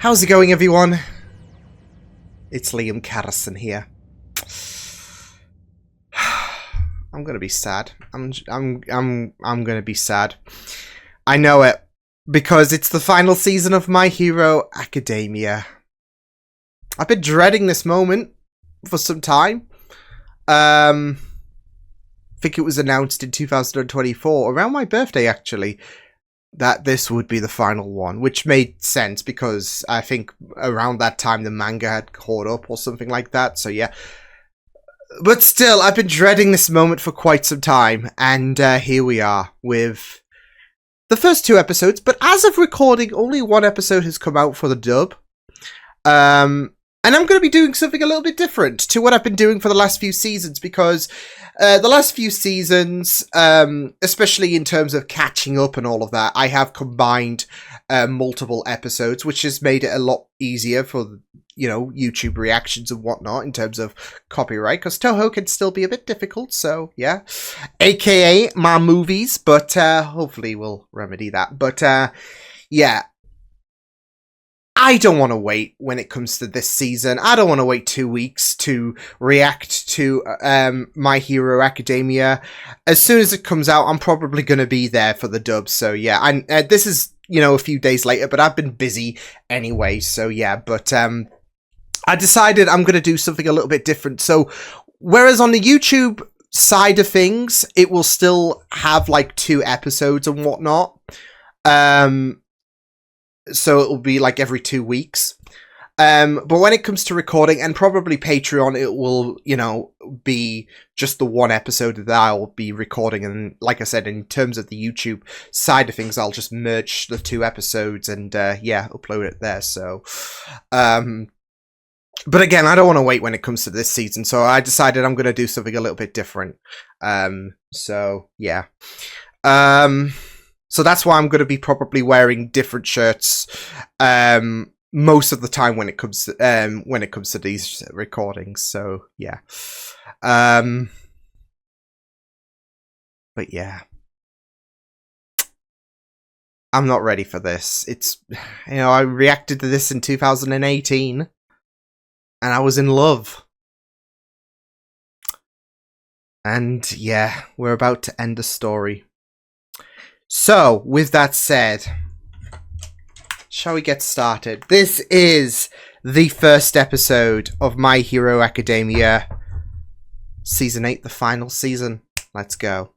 How's it going, everyone? It's Liam Carrison here. I'm gonna be sad. I'm gonna be sad. I know it, because it's the final season of My Hero Academia. I've been dreading this moment for some time. I think it was announced in 2024, around my birthday actually, that this would be the final one, which made sense because I think around that time the manga had caught up or something like that, so yeah. But still, I've been dreading this moment for quite some time, and here we are with the first 2 episodes, but as of recording, only 1 episode has come out for the dub. And I'm going to be doing something a little bit different to what I've been doing for the last few seasons, because the last few seasons, especially in terms of catching up and all of that, I have combined multiple episodes, which has made it a lot easier for, you know, YouTube reactions and whatnot in terms of copyright, because Toho can still be a bit difficult, so yeah. AKA my movies, but hopefully we'll remedy that. But yeah. I don't want to wait when it comes to this season. I don't want to wait 2 weeks to react to My Hero Academia. As soon as it comes out, I'm probably going to be there for the dub. So yeah, and this is, you know, a few days later, but I've been busy anyway. So yeah, but I decided I'm going to do something a little bit different. So whereas on the YouTube side of things, it will still have like 2 episodes and whatnot. So it will be like every 2 weeks. But when it comes to recording and probably Patreon, it will, you know, be just the 1 episode that I'll be recording. And like I said, in terms of the YouTube side of things, I'll just merge the 2 episodes and, yeah, upload it there. So, but again, I don't want to wait when it comes to this season. So I decided I'm going to do something a little bit different. So yeah. So that's why I'm going to be probably wearing different shirts most of the time when it comes to these recordings. So yeah, but yeah, I'm not ready for this. It's, you know, I reacted to this in 2018, and I was in love. And yeah, we're about to end the story. So, with that said, shall we get started? This is the first episode of My Hero Academia, Season 8, the final season. Let's go.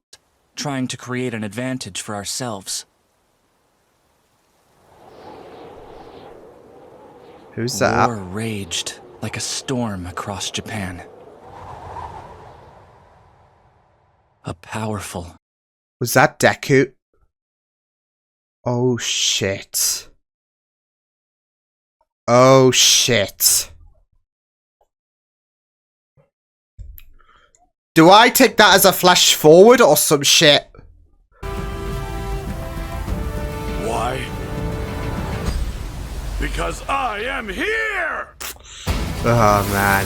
Trying to create an advantage for ourselves. Who's that? War raged like a storm across Japan. A powerful... Was that Deku? Oh shit. Oh shit. Do I take that as a flash forward or some shit? Why? Because I am here! Oh man.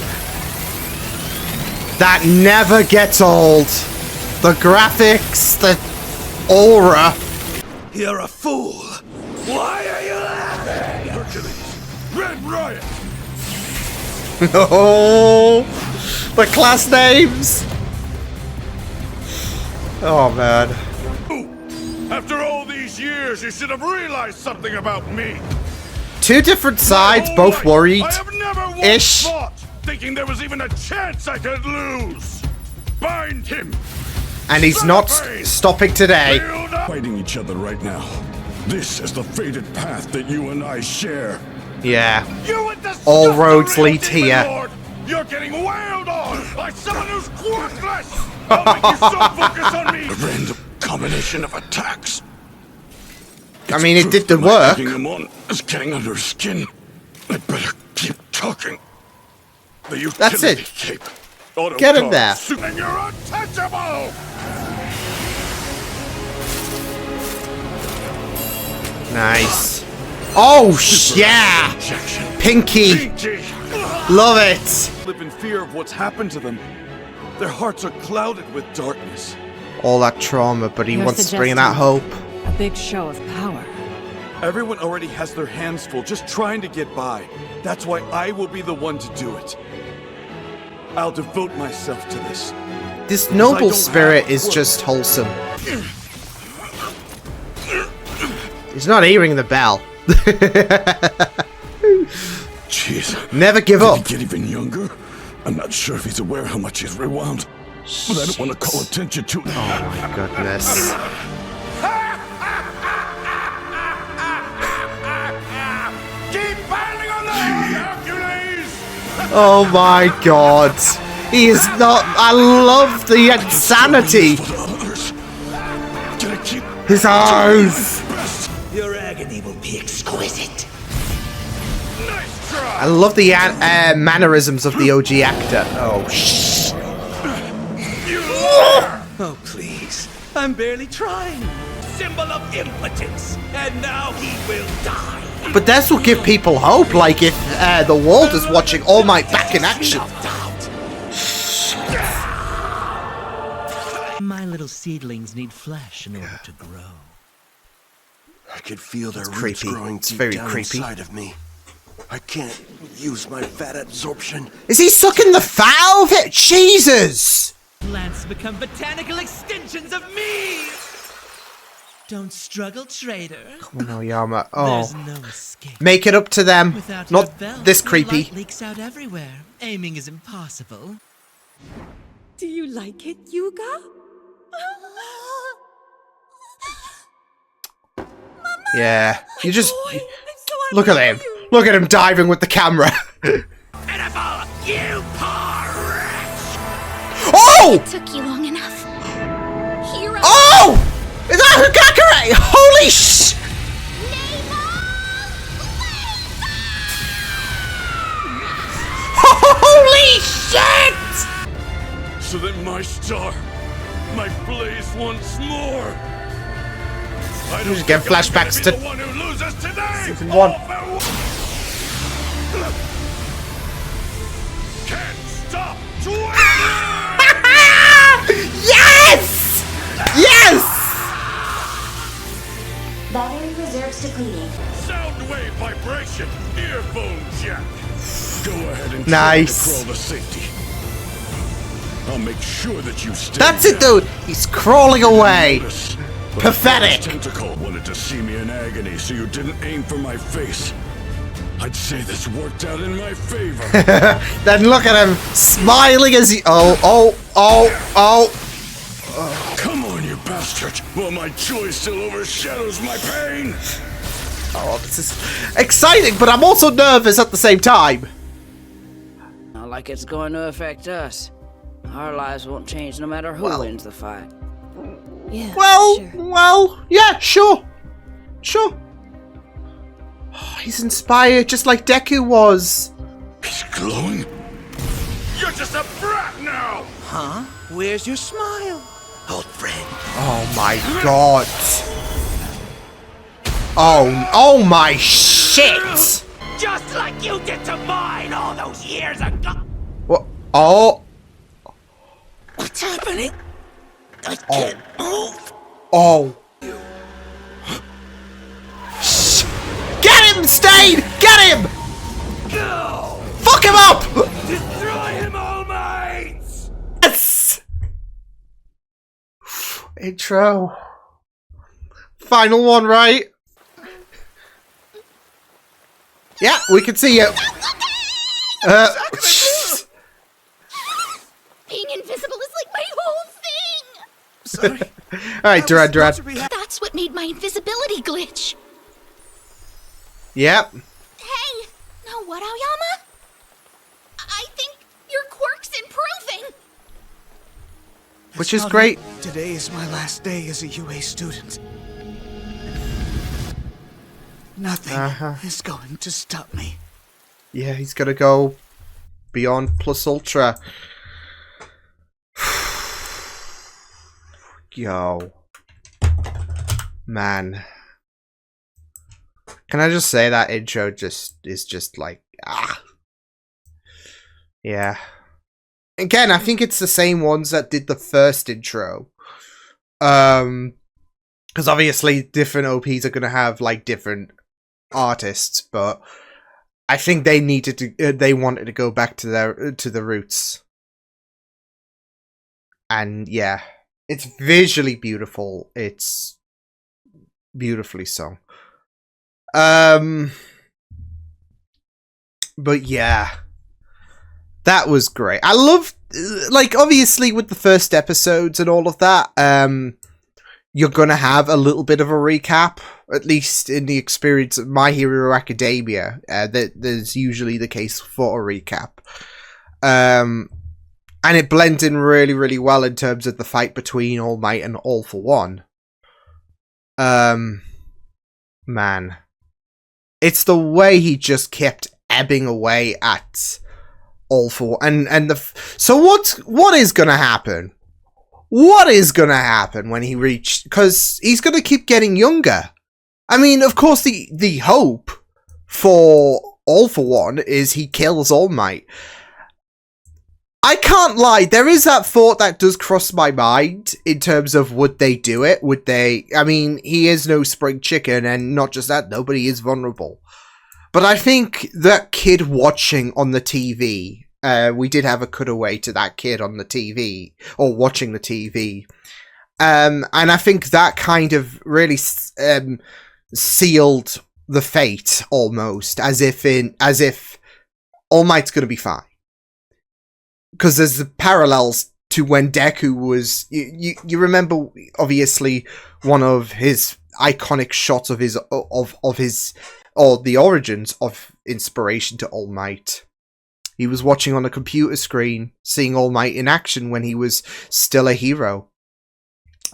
That never gets old. The graphics, the aura. You're a fool! Why are you laughing? Hercules! Red Riot! Oh, the class names! Oh man. Ooh, after all these years, you should have realized something about me! 2 different sides, both life, worried. I have never once Ish. thought, thinking there was even a chance I could lose! Bind him! And he's not stopping today. Fighting each other right now. This is the fated path that you and I share. Yeah. You with the All stuff roads the real lead Demon here. Lord. You're getting wailed on by someone who's worthless. I'll make you so focus on me. A random combination of attacks. I mean, it did the work. Taking them on is getting under his skin. I better keep talking. The utility That's it. cape. Get him there. And you're untouchable. Nice. Oh, yeah! Pinky! Love it! Live in fear of what's happened to them. Their hearts are clouded with darkness. All that trauma, but he You're wants to bring that suggesting hope. a big show of power. Everyone already has their hands full just trying to get by. That's why I will be the one to do it. I'll devote myself to this. This I noble don't spirit have is work. just wholesome. He's not hearing the bell. Jeez. Never give Did up. he get even younger? I'm not sure if he's aware how much he's rewound. But I don't want to call attention to it. Oh my goodness. Keep piling on the Hercules! Oh my god. He is not. I love the insanity. For the others. Gotta keep His eyes. best. Your agony will be exquisite. Nice try. I love the mannerisms of the OG actor. Oh, shh. Oh, please. I'm barely trying. Symbol of impotence. And now he will die. But this will give people hope, like if the world is watching All Might back in action. My little seedlings need flesh in order to grow. I could feel their roots creepy. growing It's deep very down creepy. inside of me. I can't use my fat absorption. Is he sucking the fat out of it? Jesus! Plants become botanical extensions of me! Don't struggle, traitor. Oh no, Yama. There's Oh. no escape. Make it up to them. Without your Not belt, this your creepy. light leaks out everywhere. Aiming is impossible. Do you like it, Yuga? Yeah. You just Boy, I'm so look at him. Look at him diving with the camera. Pitiful! You poor wretch! Oh! Took you long enough. Hero. Oh! Is that Hugakure? Holy sh! Holy shit! So that my star might blaze once more. I don't Just get think I'm flashbacks gonna be to the one who loses today. Season 1. Can't stop twiddling! Yes! Yes! Battery reserves depleting. Sound wave vibration. Earphone jack. Go ahead and Nice. try to crawl to safety. I'll make sure that you stay. That's it, down. dude. He's crawling away. Notice, but Pathetic. the tentacle wanted to see me in agony, so you didn't aim for my face. I'd say this worked out in my favor. Then look at him smiling as he. Oh. Come on, you bastard! While my joy still overshadows my pain. Oh, this is exciting, but I'm also nervous at the same time. Not like it's going to affect us. Our lives won't change no matter who Well. wins the fight. Yeah, Well, sure. yeah, sure. Oh, he's inspired just like Deku was. He's glowing. You're just a brat now. Huh? Where's your smile? Old friend. Oh my god. Oh my shit. Just like you did to mine all those years ago! What? Oh. What's happening? I can't move! Oh. Shh. Get him, Stain! Get him! Go! Fuck him up! Destroy him, all mates! Yes! Intro. Final one, right? Yeah, we can see you. Being invisible is like my whole thing. Sorry. Alright, Durad. That's what made my invisibility glitch. Yep. Hey, now what, Aoyama? I think your quirk's improving. Which is great. Today is my last day as a UA student. Nothing is going to stop me. Yeah, he's gonna go beyond plus ultra. Yo. Man. Can I just say that intro is just like, ah. Yeah. Again, I think it's the same ones that did the first intro. because obviously different OPs are going to have like different artists, but I think they needed to, they wanted to go back to the roots. And yeah, it's visually beautiful. It's beautifully sung. But yeah, that was great. I love, like, obviously with the first episodes and all of that, you're gonna have a little bit of a recap, at least in the experience of My Hero Academia. There's usually the case for a recap. And it blends in really, really well in terms of the fight between All Might and All for One. Man. It's the way he just kept ebbing away at All for One. So what is gonna happen? What is gonna happen when he reaches... Because he's gonna keep getting younger. I mean, of course, the hope for All for One is he kills All Might. I can't lie, there is that thought that does cross my mind in terms of would they do it? Would they... I mean, he is no spring chicken, and not just that, nobody is vulnerable. But I think that kid watching on the TV, we did have a cutaway to that kid on the TV, or watching the TV. And I think that kind of really sealed the fate, almost, as if All Might's gonna be fine. Because there's the parallels to when Deku was... You remember, obviously, one of his iconic shots of his... or the origins of inspiration to All Might. He was watching on a computer screen, seeing All Might in action when he was still a hero.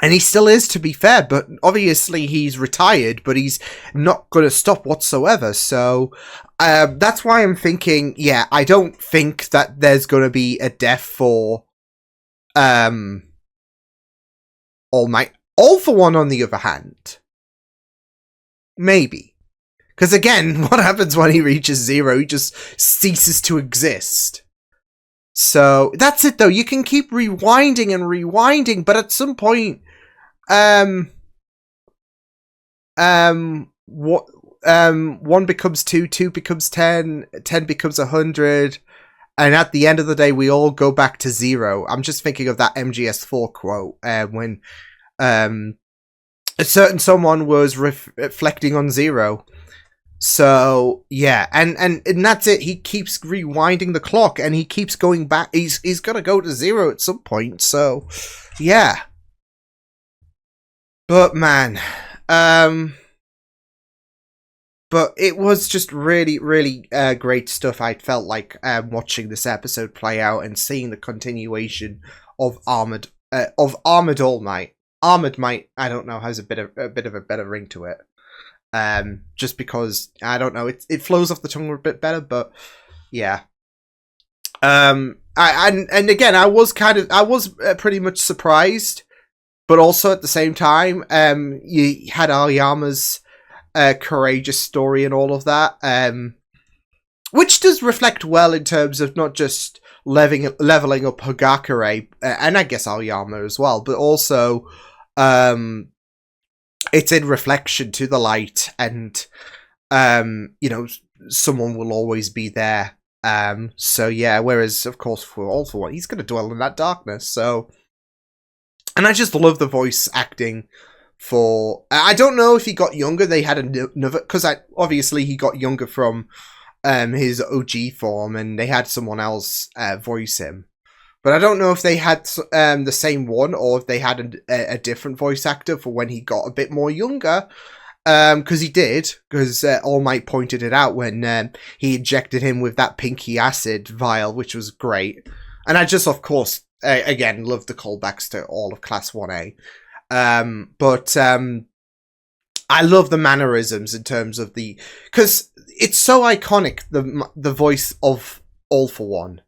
And he still is, to be fair, but obviously he's retired, but he's not going to stop whatsoever, so... that's why I'm thinking, yeah, I don't think that there's going to be a death for All Might. All for One, on the other hand, maybe. Because again, what happens when he reaches zero? He just ceases to exist. So, that's it though. You can keep rewinding and rewinding, but at some point, one becomes two, two becomes 10, 10 becomes 100, and at the end of the day, we all go back to zero. I'm just thinking of that MGS4 quote, when a certain someone was reflecting on zero. So yeah, and that's it. He keeps rewinding the clock, and he keeps going back. He's gonna go to zero at some point. So yeah, but man, but it was just really, really great stuff. I felt like watching this episode play out and seeing the continuation of Armored All Might. Armored Might, I don't know, has a bit of a better ring to it. Just because I don't know, it flows off the tongue a bit better, but yeah. And again, I was pretty much surprised, but also at the same time, you had Aoyama's courageous story and all of that, which does reflect well in terms of not just leveling up Hagakure, and I guess Aoyama as well, but also it's in reflection to the light, and you know, someone will always be there. So yeah, whereas of course for All for One, he's going to dwell in that darkness. So, and I just love the voice acting for... I don't know if he got younger. They had another, because obviously he got younger from his OG form, and they had someone else voice him. But I don't know if they had the same one, or if they had a different voice actor for when he got a bit more younger. Because he did, because All Might pointed it out when he injected him with that pinky acid vial, which was great. And I just, of course, again, love the callbacks to all of Class 1A. But I love the mannerisms in terms of the... Because it's so iconic, the voice of All for One.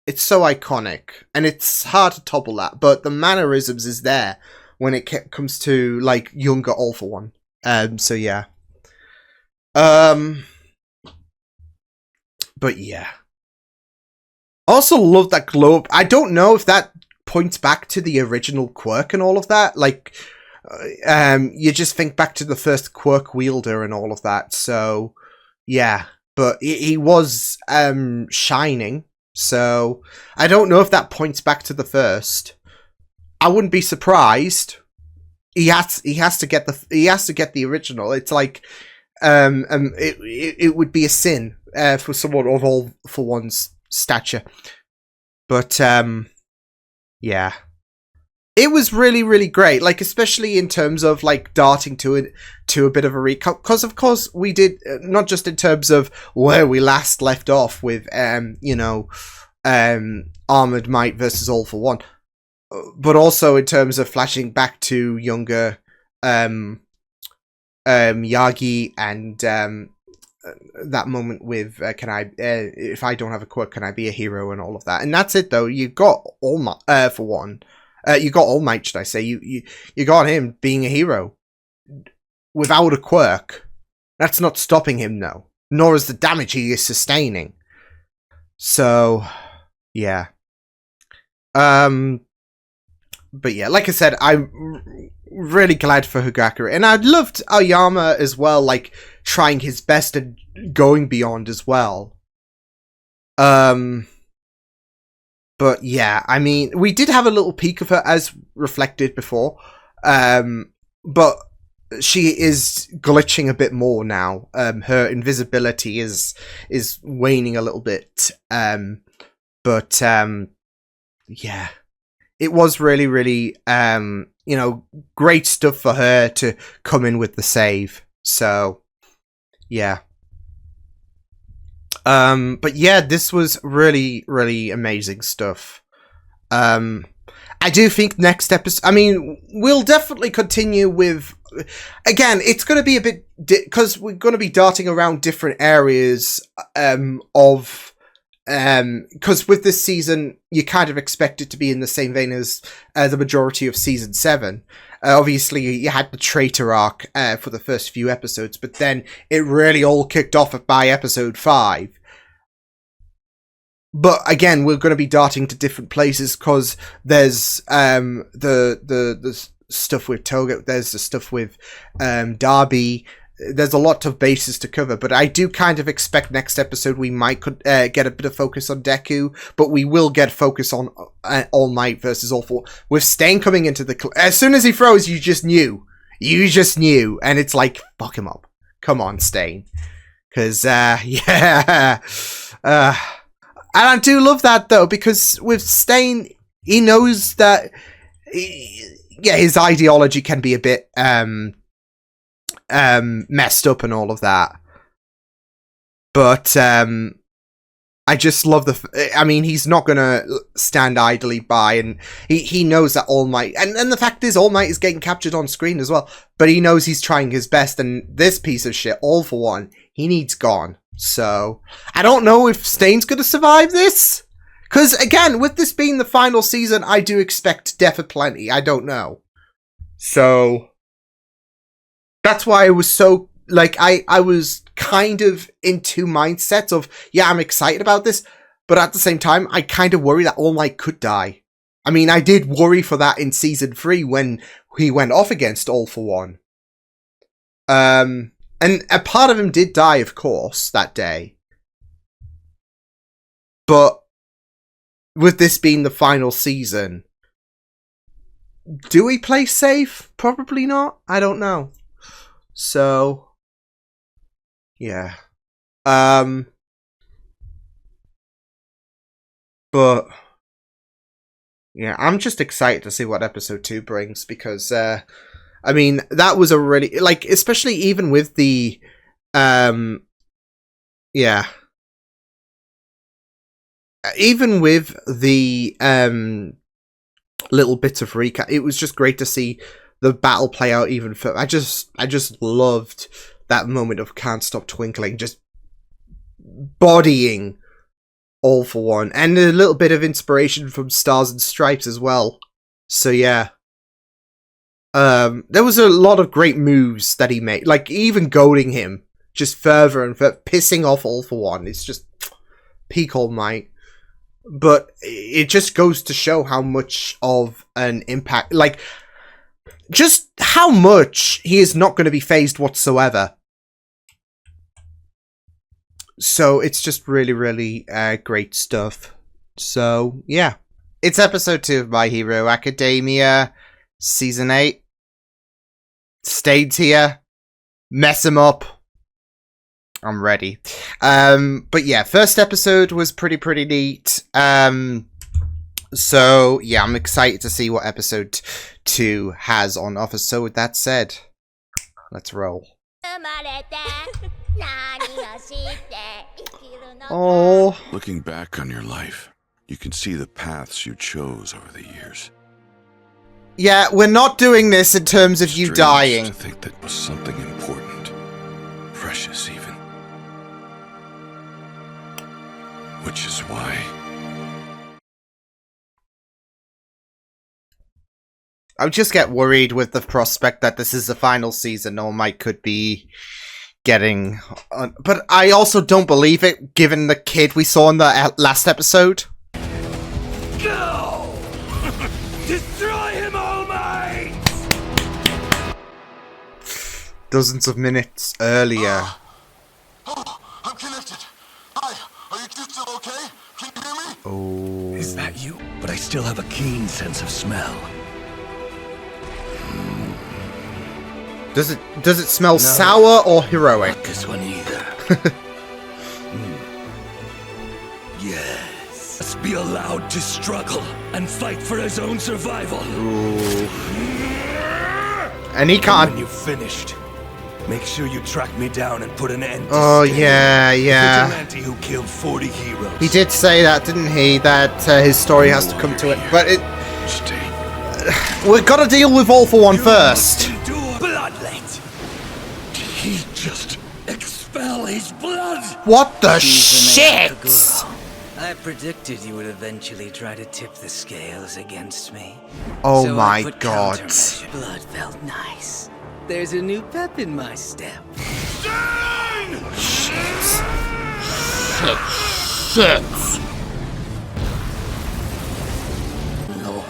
It's so iconic, and it's hard to topple that, but the mannerisms is there when it comes to, like, younger All for One. So yeah. But yeah. I also love that glow up. I don't know if that points back to the original quirk and all of that. Like, you just think back to the first quirk wielder and all of that. So, yeah. But he was shining. So, I don't know if that points back to the first. I wouldn't be surprised. He has to get the original. It's like it would be a sin for someone of All for One's stature. But yeah. It was really, really great, like, especially in terms of, like, darting to a bit of a recap, because, of course, we did, not just in terms of where we last left off with, you know, Armored Might versus All for One, but also in terms of flashing back to younger, Yagi and, that moment with, if I don't have a quirk, can I be a hero, and all of that. And that's it, though. You got All Might, for one. You got All Might, should I say. You got him being a hero. Without a quirk. That's not stopping him, though. Nor is the damage he is sustaining. So, yeah. But yeah, like I said, I'm really glad for Hagakure. And I loved Aoyama as well, like, trying his best and going beyond as well. But yeah, I mean, we did have a little peek of her as reflected before, but she is glitching a bit more now. Her invisibility is waning a little bit, but yeah, it was really, really, you know, great stuff for her to come in with the save. So yeah. But yeah, this was really, really amazing stuff. I do think next episode, I mean, we'll definitely continue with, again, it's going to be a bit, because we're going to be darting around different areas, because with this season, you kind of expect it to be in the same vein as the majority of season 7. Obviously, you had the traitor arc for the first few episodes, but then it really all kicked off by episode 5. But again, we're going to be darting to different places because there's the stuff with Toga, there's the stuff with Darby. There's a lot of bases to cover, but I do kind of expect next episode we might get a bit of focus on Deku, but we will get focus on All Might versus All For. With Stain coming into the... as soon as he froze, you just knew. You just knew. And it's like, fuck him up. Come on, Stain. Because, yeah. And I do love that, though, because with Stain, he knows that... yeah, his ideology can be a bit... messed up and all of that, but I just love I mean, he's not gonna stand idly by, and he knows that All Might, and the fact is All Might is getting captured on screen as well, but he knows he's trying his best, and this piece of shit, All For One, he needs gone. So I don't know if Stain's gonna survive this, because again, with this being the final season, I do expect death aplenty. I don't know, so that's why I was so, like, I was kind of in two mindsets of, yeah, I'm excited about this, but at the same time, I kind of worry that All Might could die. I mean, I did worry for that in Season 3 when he went off against All For One. And a part of him did die, of course, that day. But with this being the final season, do we play safe? Probably not. I don't know. So, yeah. But, yeah, I'm just excited to see what episode 2 brings, because, I mean, that was a really, like, especially even with the, yeah. Even with the, little bits of recap, it was just great to see the battle play out even further. I just loved that moment of Can't Stop Twinkling, just bodying All For One, and a little bit of inspiration from Stars and Stripes as well. So yeah, there was a lot of great moves that he made, like even goading him just further and further, pissing off All For One. It's just peak All Might. but it just goes to show how much of an impact, like, just how much he is not going to be phased whatsoever. So it's just really, really great stuff. So, yeah. It's episode 2 of My Hero Academia, season 8. Stay tier. Mess him up. I'm ready. But yeah, first episode was pretty neat. So yeah, I'm excited to see what episode 2 has on offer. So with that said, let's roll. Oh. Looking back on your life, you can see the paths you chose over the years. Yeah, we're not doing this in terms of you Strange dying. to think that was something important, precious even. Which is why I just get worried with the prospect that this is the final season. All Might could be getting, but I also don't believe it, given the kid we saw in the last episode. Go! Destroy him, All Might! Dozens of minutes earlier. Oh, I'm connected. Hi, are you two still okay? Can you hear me? Oh. Is that you? But I still have a keen sense of smell. Does it smell sour or heroic? Not this one either. Yes. Let's be allowed to struggle and fight for his own survival. Ooh. And he can't. When you've finished, make sure you track me down and put an end to Oh, Sting, yeah. the vigilante who killed 40 heroes. He did say that, didn't he? That his story has to come to it. But it... We've got to deal with All for One first. Bloodlet. He just expel his blood. What the She's an shit? girl. I predicted you would eventually try to tip the scales against me. Oh So my I put god. countermeasures. Blood felt nice. There's a new pep in my step. Shit. Lord,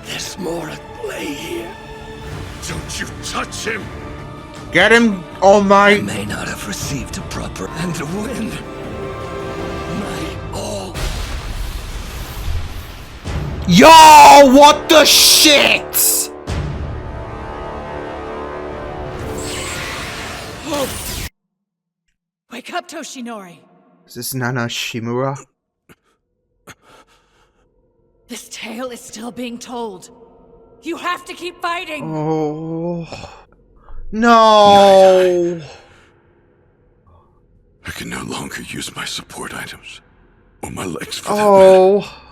there's more at play here. Don't you touch him. Get him, All I Might. may not have received a proper and to win. My all. Yo, what the shit? Wake up, Toshinori. Is this Nana Shimura? This tale is still being told. You have to keep fighting. Oh. No. I can no longer use my support items or my legs for that matter. Oh.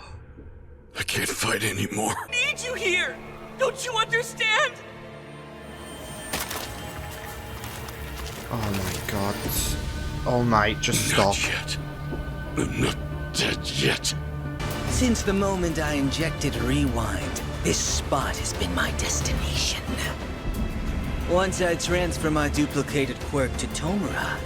I can't fight anymore. Need you here. Don't you understand? Oh my god. All Might, just stop. Not yet. I'm not dead yet. Since the moment I injected Rewind, this spot has been my destination. Once I transfer my duplicated quirk to Tomura,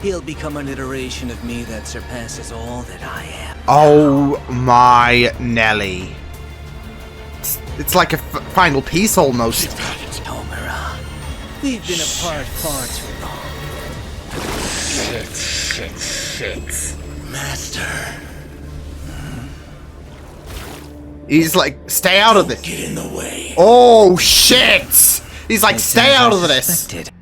he'll become an iteration of me that surpasses all that I am. Oh my Nelly. It's like a final piece almost. Tomura, we've been apart far too long. Shit. Master. He's like, stay out of this. Get in the way. Oh shit! He's like, stay out of this. Suspected.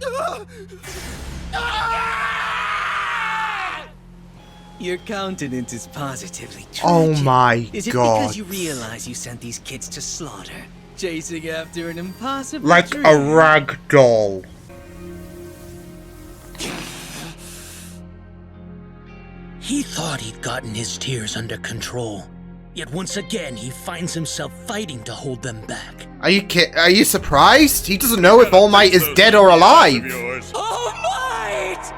Your countenance is positively tragic. Oh my Is it god. because you realize you sent these kids to slaughter, chasing after an impossible Like dream? a rag doll. He thought he'd gotten his tears under control. Yet once again, he finds himself fighting to hold them back. Are you surprised? He doesn't know if All Might is dead or alive. All Might!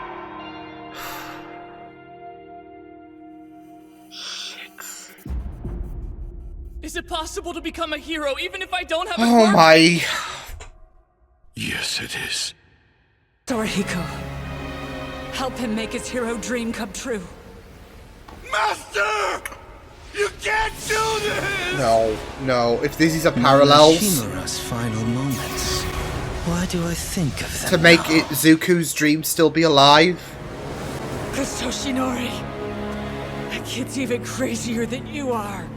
Is it possible to become a hero even if I don't have a Oh quirk? my. Yes, it is. Torihiko, help him make his hero dream come true. Master! You can't do this! No, no. If this is a parallel Shimura's final moments. Why do I think of them to make now? it Zuko's dream still be alive. Because Toshinori, that kid's even crazier than you are.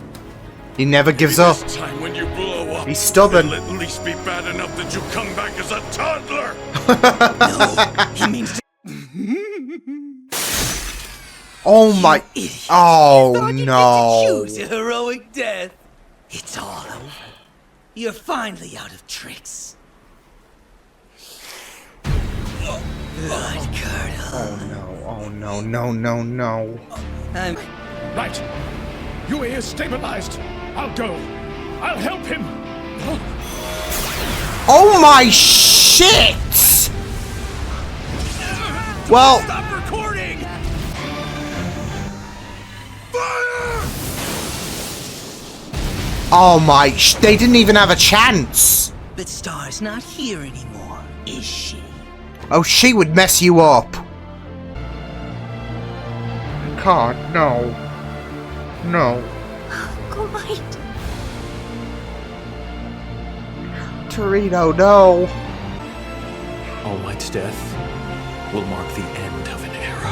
He never gives up. This time when you blow up, He's stubborn. it'll at least be bad enough that you come back as a toddler! No, he means to... Oh my! Idiot. Oh Thought you'd no! get to choose a heroic death. It's all over. You're finally out of tricks. Blood curdle. Oh no! Oh no! No! No! No! I'm... Right. Yui is stabilized. I'll go. I'll help him. Oh my shit! Well, Stop recording! Fire! oh my! They didn't even have a chance. But Star's not here anymore, is she? Oh, she would mess you up. God, no. No. Go Might. Torito, no. All Might's death will mark the end of an era.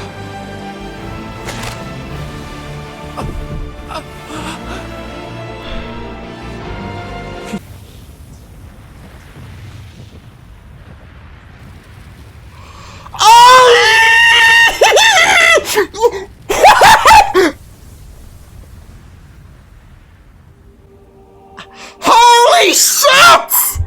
Holy shit!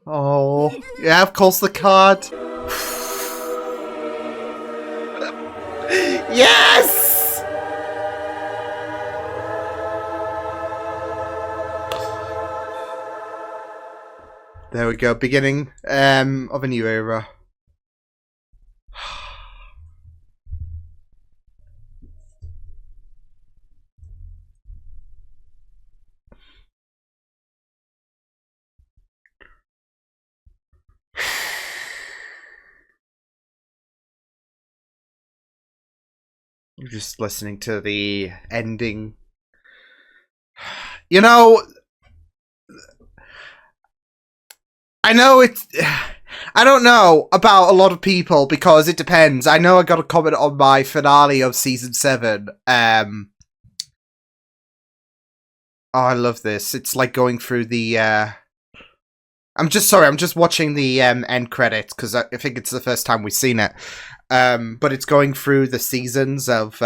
Oh, yeah, of course the card. Yes! There we go, beginning of a new era. I'm just listening to the ending. You know, I know it's... I don't know about a lot of people because it depends. I know I got a comment on my finale of season 7. Oh, I love this. It's like going through the... I'm just watching the end credits because I think it's the first time we've seen it. But it's going through the seasons of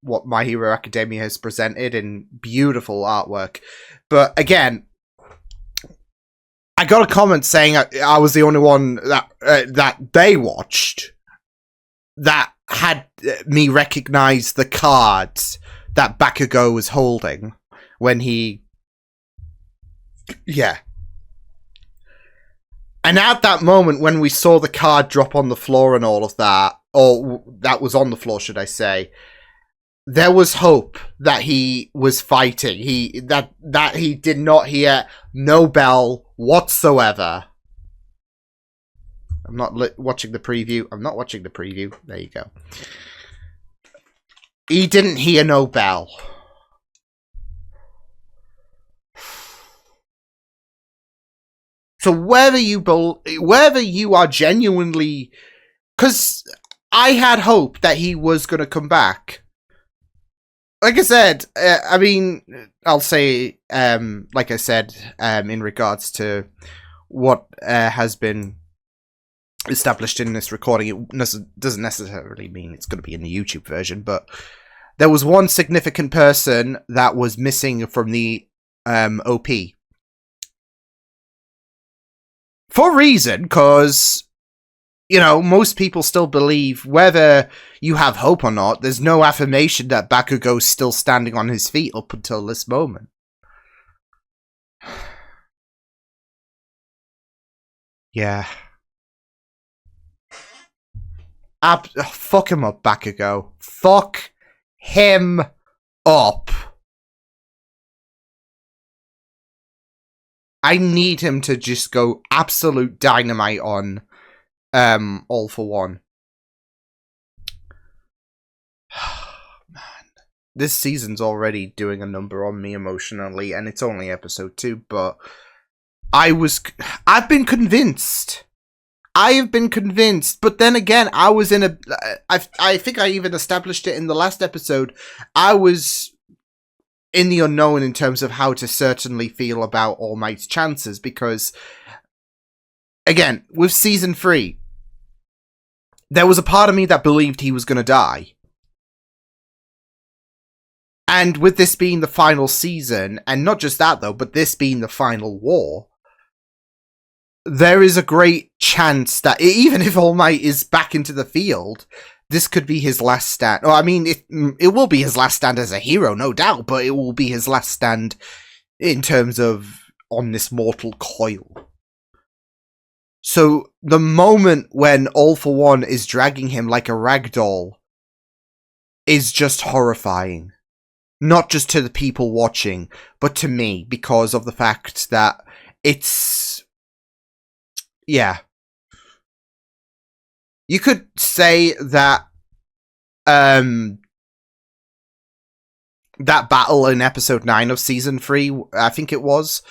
what My Hero Academia has presented in beautiful artwork. But again, I got a comment saying I was the only one that they watched that had me recognize the cards that Bakugo was holding when he... Yeah. And at that moment, when we saw the card drop on the floor and all of that, or that was on the floor, should I say, there was hope that he was fighting. That he did not hear no bell whatsoever. I'm not watching the preview. I'm not watching the preview. There you go. He didn't hear no bell. So whether you are genuinely, because I had hope that he was going to come back. Like I said, I mean, I'll say, like I said, in regards to what has been established in this recording, it doesn't necessarily mean it's going to be in the YouTube version, but there was one significant person that was missing from the OP. For a reason, because, you know, most people still believe, whether you have hope or not, there's no affirmation that Bakugo's still standing on his feet up until this moment. Yeah. Fuck him up, Bakugo. Fuck him up. I need him to just go absolute dynamite on All for One. this season's already doing a number on me emotionally, and it's only episode 2, but I've been convinced. I have been convinced, but then again, I was in a... I think I even established it in the last episode. I was in the unknown in terms of how to certainly feel about All Might's chances, because, again, with Season 3, there was a part of me that believed he was going to die. And with this being the final season, and not just that though, but this being the final war, there is a great chance that even if All Might is back into the field, this could be his last stand. Well, I mean, it will be his last stand as a hero, no doubt, but it will be his last stand in terms of on this mortal coil. So the moment when All For One is dragging him like a rag doll is just horrifying. Not just to the people watching, but to me, because of the fact that it's... Yeah. You could say that that battle in episode 9 of season 3, I think it was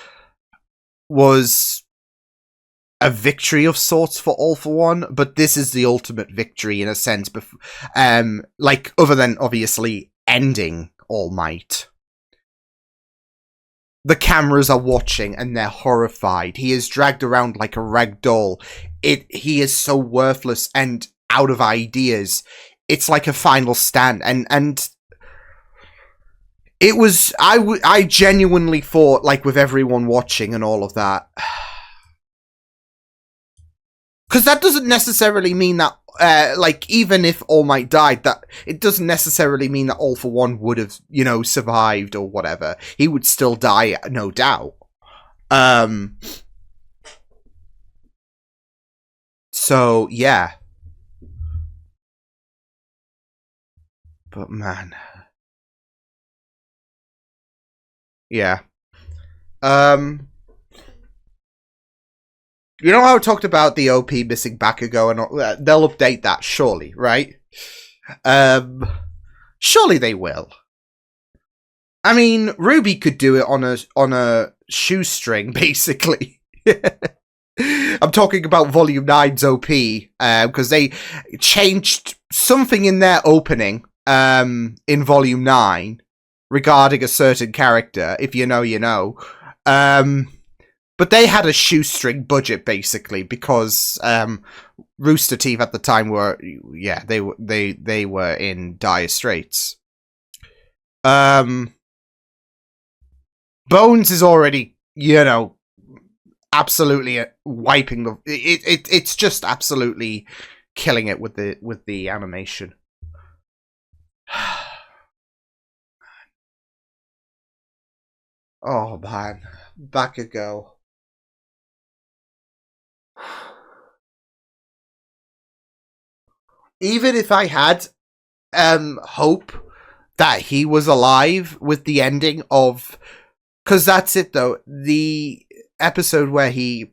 a victory of sorts for All For One, but this is the ultimate victory in a sense, like, other than obviously ending All Might. The cameras are watching and they're horrified. He is dragged around like a rag doll. He is so worthless and out of ideas. It's like a final stand, and it was... I genuinely thought, like, with everyone watching and all of that, because that doesn't necessarily mean that, like, even if All Might died, that it doesn't necessarily mean that All For One would have, you know, survived or whatever. He would still die, no doubt. So, yeah. But, man. Yeah. You know how I talked about the OP missing Bakugo and all, they'll update that, surely, right? Surely they will. I mean, Ruby could do it on a shoestring, basically. I'm talking about Volume 9's OP, because they changed something in their opening, in Volume 9, regarding a certain character. If you know, you know. But they had a shoestring budget, basically, because Rooster Teeth at the time were, yeah, they were in dire straits. Bones is already, you know, absolutely wiping the... It's just absolutely killing it with the animation. Oh man, Bakugo. Even if I had hope that he was alive with the ending of... Because that's it, though. The episode where he...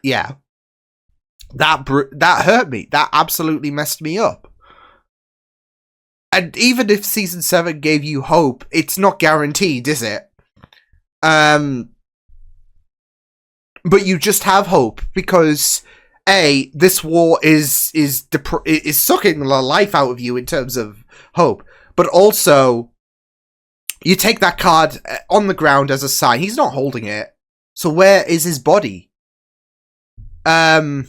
Yeah. That hurt me. That absolutely messed me up. And even if Season 7 gave you hope, it's not guaranteed, is it? But you just have hope, because... this war is sucking the life out of you in terms of hope. But also, you take that card on the ground as a sign. He's not holding it. So where is his body? I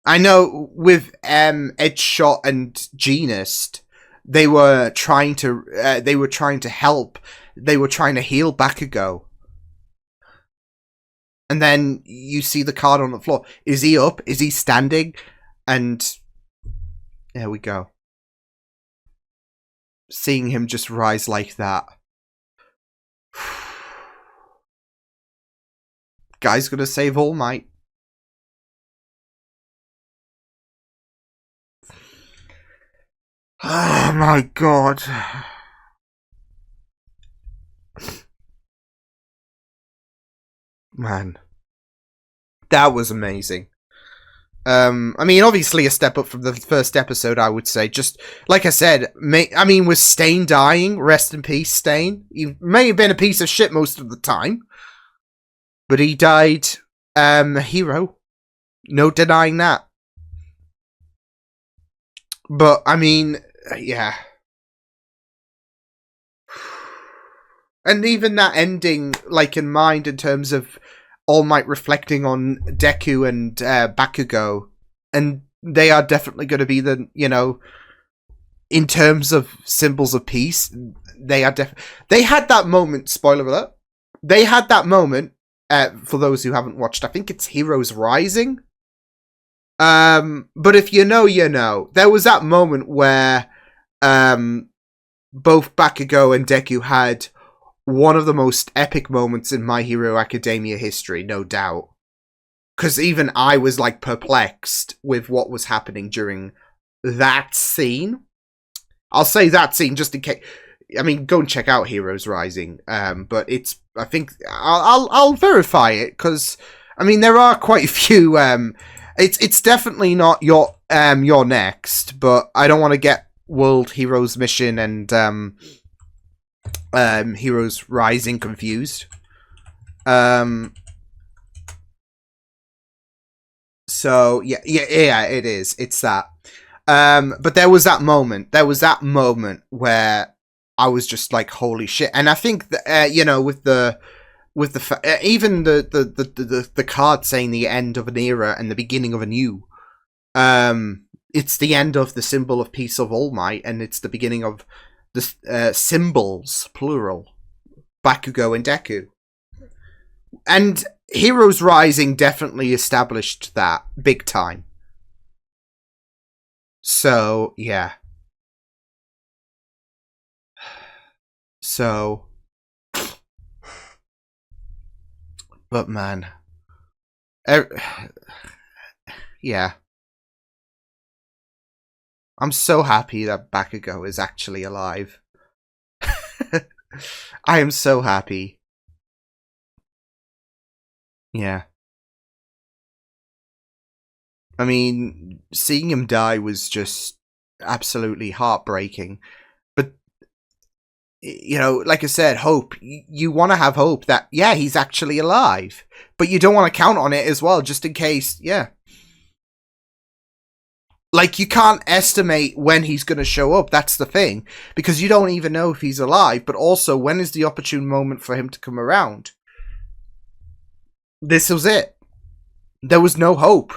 know with Edgeshot and Genist, they were trying to help. They were trying to heal Bakugo. And then you see the card on the floor. Is he up? Is he standing? And there we go. Seeing him just rise like that. Guy's gonna save All Might. Oh my god. Man. That was amazing. I mean, obviously a step up from the first episode, I would say. Just, like I said, with Stain dying, rest in peace, Stain. He may have been a piece of shit most of the time, but he died a hero. No denying that. But, I mean, yeah. And even that ending, like, in mind, in terms of All Might reflecting on Deku and Bakugo, and they are definitely going to be the, you know, in terms of symbols of peace, they are they had that moment, spoiler alert, they had that moment, for those who haven't watched, I think it's Heroes Rising, but if you know, you know, there was that moment where, both Bakugo and Deku had one of the most epic moments in My Hero Academia history, no doubt. Because even I was, like, perplexed with what was happening during that scene. I'll say that scene just in case. I mean, go and check out Heroes Rising. But it's, I think, I'll verify it, because, I mean, there are quite a few, it's definitely not your next, but I don't want to get World Heroes Mission and, Heroes Rising confused. So yeah, it is. It's that. But there was that moment. There was that moment where I was just like, holy shit. And I think that, you know, with the even the card saying the end of an era and the beginning of a new, it's the end of the symbol of peace of All Might, and it's the beginning of the symbols, plural, Bakugo and Deku. And Heroes Rising definitely established that big time. So, yeah. So, but man, yeah. I'm so happy that Bakugo is actually alive. I am so happy. Yeah. I mean, seeing him die was just absolutely heartbreaking. But, you know, like I said, hope. You want to have hope that, yeah, he's actually alive. But you don't want to count on it as well, just in case, yeah. Like, you can't estimate when he's going to show up, that's the thing. Because you don't even know if he's alive, but also, when is the opportune moment for him to come around? This was it. There was no hope.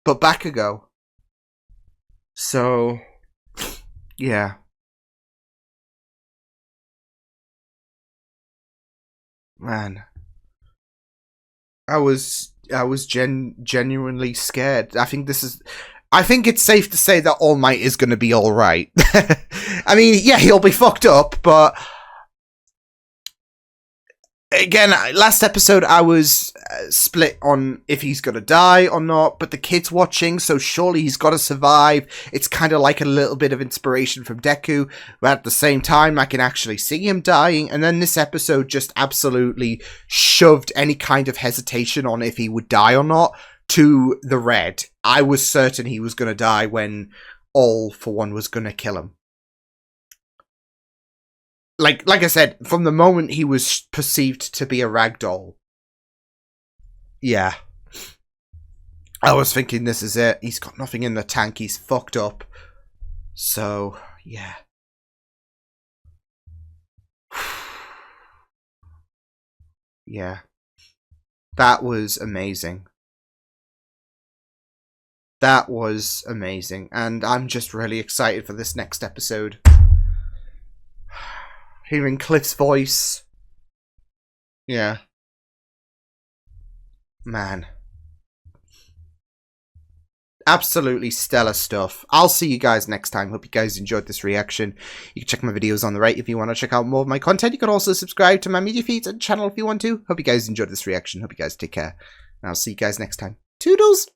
But Bakugo. So, yeah. Man. I was genuinely scared. I think it's safe to say that All Might is going to be alright. I mean, yeah, he'll be fucked up, but again, last episode I was split on if he's going to die or not, but the kid's watching, so surely he's got to survive. It's kind of like a little bit of inspiration from Deku, but at the same time, I can actually see him dying, and then this episode just absolutely shoved any kind of hesitation on if he would die or not to the red. I was certain he was going to die when All for One was going to kill him. Like I said, from the moment he was perceived to be a ragdoll. Yeah. I was thinking this is it. He's got nothing in the tank. He's fucked up. So, yeah. Yeah. That was amazing. That was amazing. And I'm just really excited for this next episode. Hearing Cliff's voice. Yeah. Man. Absolutely stellar stuff. I'll see you guys next time. Hope you guys enjoyed this reaction. You can check my videos on the right if you want to check out more of my content. You can also subscribe to my media feeds and channel if you want to. Hope you guys enjoyed this reaction. Hope you guys take care. And I'll see you guys next time. Toodles!